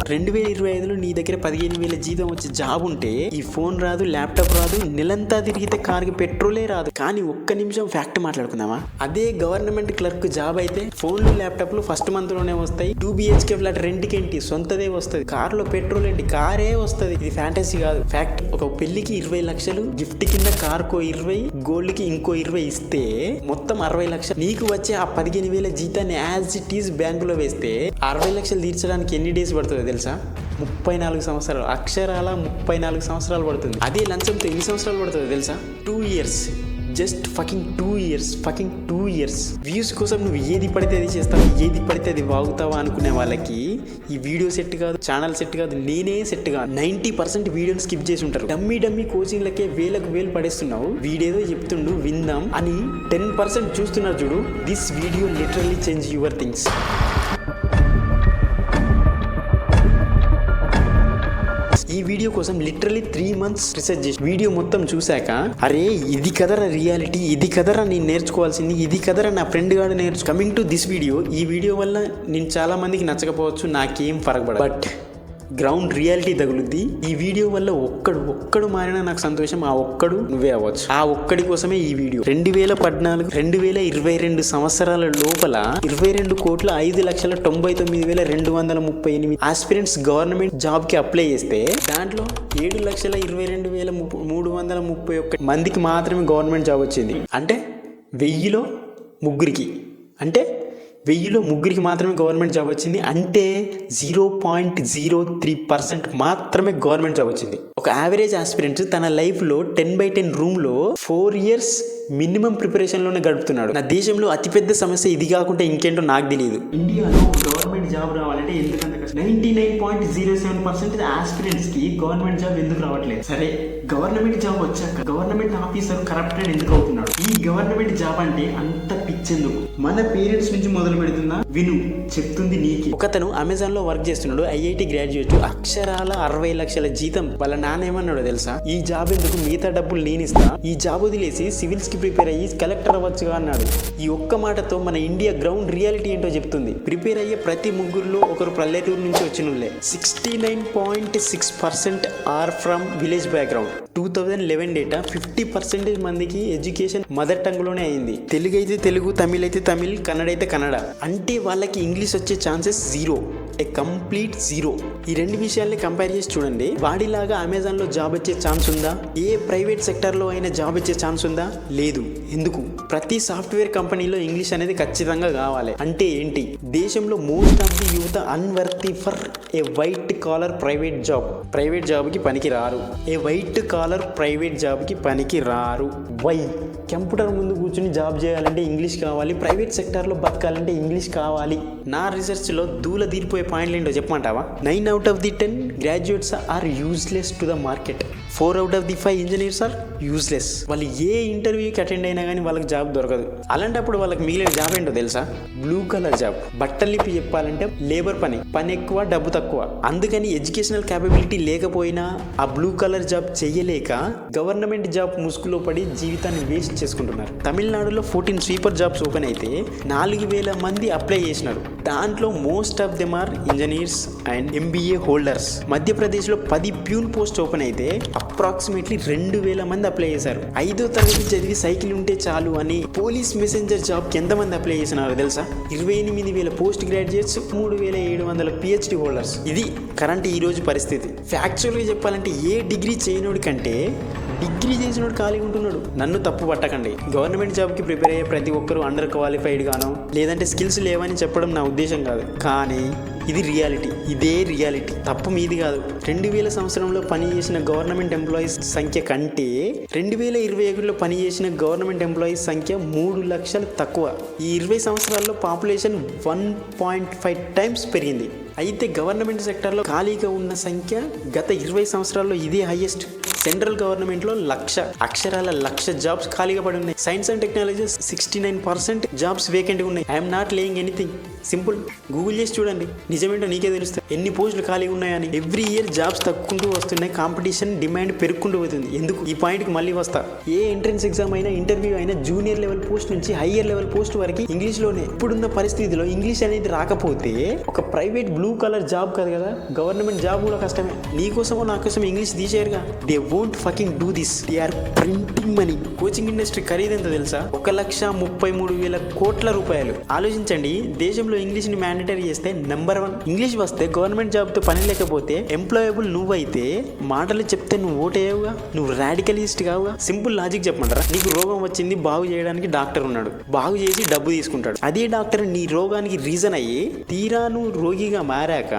2025లో నీ దగ్గర 15,000 జీతం వచ్చే జాబ్ ఉంటే ఈ ఫోన్ రాదు, ల్యాప్టాప్ రాదు, నెలంతా తిరిగితే కార్కి పెట్రోలే రాదు. కానీ ఒక్క నిమిషం ఫ్యాక్ట్ మాట్లాడుకుందామా? అదే గవర్నమెంట్ క్లర్క్ జాబ్ అయితే ఫోన్లు, ల్యాప్టాప్లు ఫస్ట్ మంత్ లోనే వస్తాయి. 2 BHK ఫ్లాట్ రెంట్కేంటి, సొంతదే వస్తుంది. కార్లో పెట్రోల్ ఏంటి, కారే వస్తుంది. ఇది ఫ్యాంటసీ కాదు, ఫ్యాక్ట్. ఒక పెళ్లికి 20 లక్షలు గిఫ్ట్ కింద కార్కో 20, గోల్డ్ కి ఇంకో 20 ఇస్తే మొత్తం 60 లక్షలు. నీకు వచ్చే ఆ 15,000 జీతాన్ని యాజ్ ఇట్ ఈజ్ బ్యాంకులో వేస్తే 60 లక్షలు తీర్చడానికి ఎన్ని డేస్ పడుతుందో తెలుసా? 34 సంవత్సరాలు. అక్షరాల 34 సంవత్సరాలు పడుతుంది. అదే లంచంతో ఎన్ని సంవత్సరాలు పడుతుందో తెలుసా? 2 years. Just fucking 2 years. Views కోసం నువ్వు ఏది పడితే అది చేస్తావు, ఏది పడితే అది వాగుతావా అనుకునే వాళ్ళకి ఈ వీడియో సెట్ కాదు, ఛానల్ సెట్ కాదు, నేనే సెట్ కాదు. 90% వీడియోని స్కిప్ చేసి ఉంటారు. డమ్మీ కోచింగ్లకే వేలు పడేస్తున్నావు. వీడేదో చెప్తుండు విందాం అని 10% చూస్తున్నారు చూడు. This video literally change your things. ఈ వీడియో కోసం లిటరల్లీ 3 months రీసెర్చ్ చేసి వీడియో మొత్తం చూశాక, అరే ఇది కదరా రియాలిటీ, ఇది కదరా నేను నేర్చుకోవాల్సింది, ఇది కదరా నా ఫ్రెండ్ గాడు కమింగ్ టు దిస్ వీడియో. ఈ వీడియో వల్ల నేను చాలా మందికి నచ్చకపోవచ్చు, నాకేం ఫరక్ పడదు. బట్ గ్రౌండ్ రియాలిటీ తగులుద్ది. ఈ వీడియో వల్ల ఒక్కడు మారినా నాకు సంతోషం. ఆ ఒక్కడు నువ్వే అవ్వచ్చు. ఆ ఒక్కడి కోసమే ఈ వీడియో. 2014-2022 సంవత్సరాల లోపల 22,05,99,238 ఆస్పిరెంట్స్ గవర్నమెంట్ జాబ్ కి అప్లై చేస్తే దాంట్లో 7,22,331 మందికి మాత్రమే గవర్నమెంట్ జాబ్ వచ్చింది. అంటే 1000లో ముగ్గురికి మాత్రమే గవర్నమెంట్ జాబ్ వచ్చింది. అంటే 0.03% మాత్రమే గవర్నమెంట్ జాబ్ వచ్చింది. ఒక యావరేజ్ ఆస్పిరెంట్ తన లైఫ్ లో 10/10 రూమ్ లో 4 years మినిమం ప్రిపరేషన్ లోనే గడుపుతున్నాడు. నా దేశంలో అతిపెద్ద సమస్య ఇది కాకుండా ఇంకేంటో నాకు తెలియదు. ఇండియాలో గవర్నమెంట్ జాబ్ రావాలంటే ఎందుకంత కష్టం? 99.07% ఆస్పిరెంట్స్ కి గవర్నమెంట్ జాబ్ ఎందుకు రావట్లేదు? సరే, గవర్నమెంట్ జాబ్ వచ్చాక గవర్నమెంట్ ఆఫీసర్ కరప్టెడ్ ఎందుకు అవుతున్నాడు? ఈ గవర్నమెంట్ జాబ్ అంటే అంత పిచ్చెందుకు? మన పేరెంట్స్ నుంచి మొదలు పెడుతున్నా విను, చెప్తుంది నీకి. ఒకతను అమెజాన్ లో వర్క్ చేస్తున్నాడు, IIT గ్రాడ్యుయేట్, అక్షరాల 60 లక్షల జీతం. వాళ్ళ నాన్న ఏమన్నాడో తెలుసా? ఈ జాబ్ ఎందుకు, మిగతా డబ్బులు నేనిస్తా, ఈ జాబ్ వదిలేసి సివిల్స్ కి ప్రిపేర్ అయ్యి కలెక్టర్ అవ్వచ్చుగా అన్నాడు. ఈ ఒక్క మాటతో మన ఇండియా గ్రౌండ్ రియాలిటీ ఏంటో చెప్తుంది. ప్రిపేర్ అయ్యే ప్రతి ముగ్గురులో ఒకరు పల్లెటూరు నుంచి వచ్చినోళ్ళే. 69.6% are from village background. 2011 data 50% మందికి ఎడ్యుకేషన్ మదర్ టంగ్ లోనే అయింది. తెలుగు అయితే తెలుగు, తమిళ్ అయితే తమిళ్, కన్నడ అయితే కన్నడ. అంటే వాళ్ళకి ఇంగ్లీష్ వచ్చే ఛాన్సెస్ జీరో, కంప్లీట్ జీరో. ఈ రెండు విషయాల్ని కంపేర్ చేసి చూడండి. వాడిలాగా అమెజాన్ లో జాబ్ వచ్చే ఛాన్స్ ఉందా? ఏ ప్రైవేట్ సెక్టర్ లో అయినా జాబ్ వచ్చే ఛాన్స్ ఉందా? లేదు. ఎందుకు? ప్రతి సాఫ్ట్వేర్ కంపెనీలో ఇంగ్లీష్ అనేది ఖచ్చితంగా కావాలి. అంటే ఏంటి? దేశంలో most of the youth unworthy for a white collar private job. Private job కి పనికి రారు. ఏ వైట్ కాలర్ ప్రైవేట్ జాబ్ కి పనికి రారు. వై? కంప్యూటర్ ముందు కూర్చుని జాబ్ చేయాలంటే ఇంగ్లీష్ కావాలి, ప్రైవేట్ సెక్టార్లో బతకాలంటే ఇంగ్లీష్ కావాలి. నా రీసెర్చ్లో దూల తీరిపోయే పాయింట్లు ఏంటో చెప్పమంటావా? 9 out of the 10 graduates are useless to the market. 4 out of the 5 engineers are useless. వాళ్ళు ఏ ఇంటర్వ్యూకి అటెండ్ అయినా కానీ వాళ్ళకి జాబ్ దొరకదు. అలాంటప్పుడు వాళ్ళకి మిగిలిన జాబ్ ఏంటో తెలుసా? Blue collar job. బట్టలు నిప్పి చెప్పాలంటే లేబర్ పని ఎక్కువ, డబ్బు తక్కువ. అందుకని ఎడ్యుకేషనల్ క్యాపబిలిటీ లేకపోయినా ఆ బ్లూ కలర్ జాబ్ చెయ్యలేక గవర్నమెంట్ జాబ్ ముసుగులో పడి జీవితాన్ని వేస్ట్ చేసుకుంటున్నారు. తమిళనాడులో 14 స్వీపర్ జాబ్స్ ఓపెన్ అయితే 4,000 మంది అప్లై చేసినారు. దాంట్లో most of them are engineers and MBA holders. మధ్యప్రదేశ్లో 10 ప్యూన్ పోస్ట్ ఓపెన్ అయితే అప్రాక్సిమేట్లీ 2,000 మంది అప్లై చేశారు. 5వ తరగతి చదివి సైకిల్ ఉంటే చాలు అని పోలీస్ మెసెంజర్ జాబ్కి ఎంతమంది అప్లై చేసినారో తెలుసా? 28,000 పోస్ట్ గ్రాడ్యుయేట్స్, 3,700 PhD హోల్డర్స్. ఇది కరెంట్ ఈ రోజు పరిస్థితి. ఫ్యాక్చువల్గా చెప్పాలంటే ఏ డిగ్రీ చేయనోడి కంటే డిగ్రీ చేసినోడు ఖాళీగా ఉంటున్నాడు. నన్ను తప్పు పట్టకండి. గవర్నమెంట్ జాబ్కి ప్రిపేర్ అయ్యే ప్రతి ఒక్కరు అండర్ క్వాలిఫైడ్ గానో లేదంటే స్కిల్స్ లేవని చెప్పడం నా ఉద్దేశం కాదు. కానీ ఇది రియాలిటీ. ఇదే రియాలిటీ. తప్పు మీది కాదు. 2000 సంవత్సరంలో పనిచేసిన గవర్నమెంట్ ఎంప్లాయీస్ సంఖ్య కంటే 2021లో పనిచేసిన గవర్నమెంట్ ఎంప్లాయీస్ సంఖ్య 3 లక్షలు తక్కువ. ఈ 20 సంవత్సరాల్లో పాపులేషన్ 1.5 times పెరిగింది. అయితే గవర్నమెంట్ సెక్టార్లో ఖాళీగా ఉన్న సంఖ్య గత 20 సంవత్సరాల్లో ఇదే హైయెస్ట్. సెంట్రల్ గవర్నమెంట్లో 1,00,000 జాబ్స్ ఖాళీగా పడి ఉన్నాయి. సైన్స్ అండ్ టెక్నాలజీస్ 69% జాబ్స్ వేకెంట్గా ఉన్నాయి. I'm not laying anything. Simple. Google చేసి చూడండి, నిజమేంటో నీకే తెలుస్తుంది. ఎన్ని పోస్టులు ఖాళీగా ఉన్నాయని. ఎవ్రీ ఇయర్ జాబ్స్ తగ్గుకుంటూ వస్తున్నాయి, కాంపిటీషన్ డిమాండ్ పెరుగుకుంటూ పోతుంది. ఎందుకు? ఈ పాయింట్కి మళ్ళీ వస్తా. ఏ ఎంట్రన్స్ ఎగ్జామ్ అయినా, ఇంటర్వ్యూ అయినా జూనియర్ లెవెల్ పోస్ట్ నుంచి హయ్యర్ లెవెల్ పోస్ట్ వరకు ఇంగ్లీష్లోనే. ఇప్పుడున్న పరిస్థితిలో ఇంగ్లీష్ అనేది రాకపోతే ఒక ప్రైవేట్ బ్లూ కలర్ జాబ్ కాదు కదా, గవర్నమెంట్ జాబ్ కూడా కష్టమే. నీకోసమో నా కోసం ఇంగ్లీష్ తీసేయరుగా. They won't fucking do this. They are printing money. Coaching industry ఖరీదెంత తెలుసా? 1,33,000 కోట్ల రూపాయలు. ఆలోచించండి, దేశంలో ఇంగ్లీష్ ని మ్యాండేటరీ చేస్తే నెంబర్ 1. ఇంగ్లీష్ వస్తే గవర్నమెంట్ జాబ్ తో పని లేకపోతే ఎంప్లాయబుల్ నువ్వైతే మాటలు చెప్తే నువ్వు ఓటేయవుగా, నువ్వు రాడికలిస్ట్ కావుగా. సింపుల్ లాజిక్ చెప్పమంటారా? నీకు రోగం వచ్చింది, బాగు చేయడానికి డాక్టర్ ఉన్నాడు, బాగు చేసి డబ్బు తీసుకుంటాడు. అదే డాక్టర్ నీ రోగానికి రీజన్ అయ్యి తీరా నువ్వు రోగిగా మారాక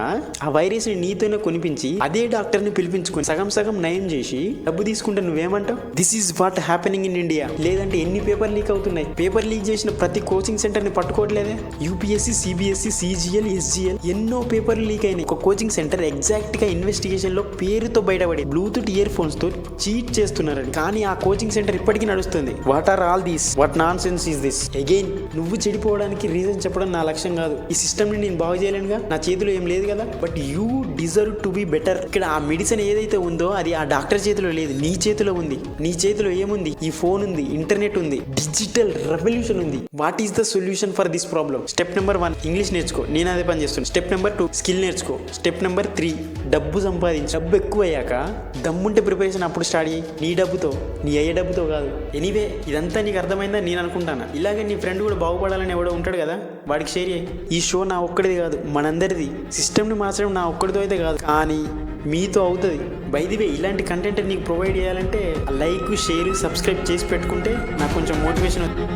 ఆ వైరస్ ని నీతోనే కొనిపించి అదే డాక్టర్ ని పిలిపించుకొని సగం సగం నయం చేసి డబ్బు తీసుకుంటే నువ్వేమంటావు? This is what happening in India. లేదంటే ఎన్ని పేపర్ లీక్ అవుతున్నాయి? పేపర్ లీక్ చేసిన ప్రతి కోచింగ్ సెంటర్ ని పట్టుకోవట్లేదే. యూపీఎస్సీ, సిబిఎస్ఈ, సిజిఎల్, ఎస్జిఎల్ ఎన్నో పేపర్లు లీక్ అయినాయి. ఒక కోచింగ్ సెంటర్ ఎగ్జాక్ట్ గా ఇన్వెస్టిగేషన్ లో పేరుతో బయటపడి బ్లూటూత్ ఇయర్ ఫోన్స్ తో చీట్ చేస్తున్నారని. కానీ ఆ కోచింగ్ సెంటర్ ఇప్పటికీ నడుస్తుంది. What are all these? What nonsense is this? Again నువ్వు చెడిపోవడానికి రీజన్ చెప్పడం నా లక్ష్యం కాదు. ఈ సిస్టమ్ ని నేను బాగు చేయలేనుగా, నా చేతిలో ఏం లేదు కదా. But you deserve to be better. ఇక్కడ ఆ మెడిసిన్ ఏదైతే ఉందో అది ఆ డాక్టర్ చేతిలో లేదు, నీ చేతిలో ఉంది. నీ చేతిలో ఏముంది? ఈ ఫోన్ ఉంది, ఇంటర్నెట్ ఉంది, డిజిటల్ రెవల్యూషన్ ఉంది. What is the solution for this problem? Step number 1 English నేర్చుకో, నేను అదే పని చేస్తున్నాను. స్టెప్ నెంబర్ 2 స్కిల్ నేర్చుకో. స్టెప్ నెంబర్ 3 డబ్బు సంపాదించు. డబ్బు ఎక్కువ అయ్యాక దమ్ముంటే ప్రిపరేషన్ అప్పుడు స్టార్ట్ చేయి. నీ డబ్బుతో, నీ అయ్యే డబ్బుతో కాదు. ఎనీవే ఇదంతా నీకు అర్థమైందని నేను అనుకుంటాను. ఇలాగే నీ ఫ్రెండ్ కూడా బాగుపడాలని ఎవడో ఉంటాడు కదా, వాడికి షేర్ చేయి. ఈ షో నా ఒక్కడిది కాదు, మనందరిది. సిస్టమ్ని మార్చడం నా ఒక్కడితో అయితే కాదు, కానీ మీతో అవుతుంది. బై ది వే ఇలాంటి కంటెంట్ నీకు ప్రొవైడ్ చేయాలంటే లైక్, షేర్, సబ్స్క్రైబ్ చేసి పెట్టుకుంటే నాకు కొంచెం మోటివేషన్ అవుతుంది.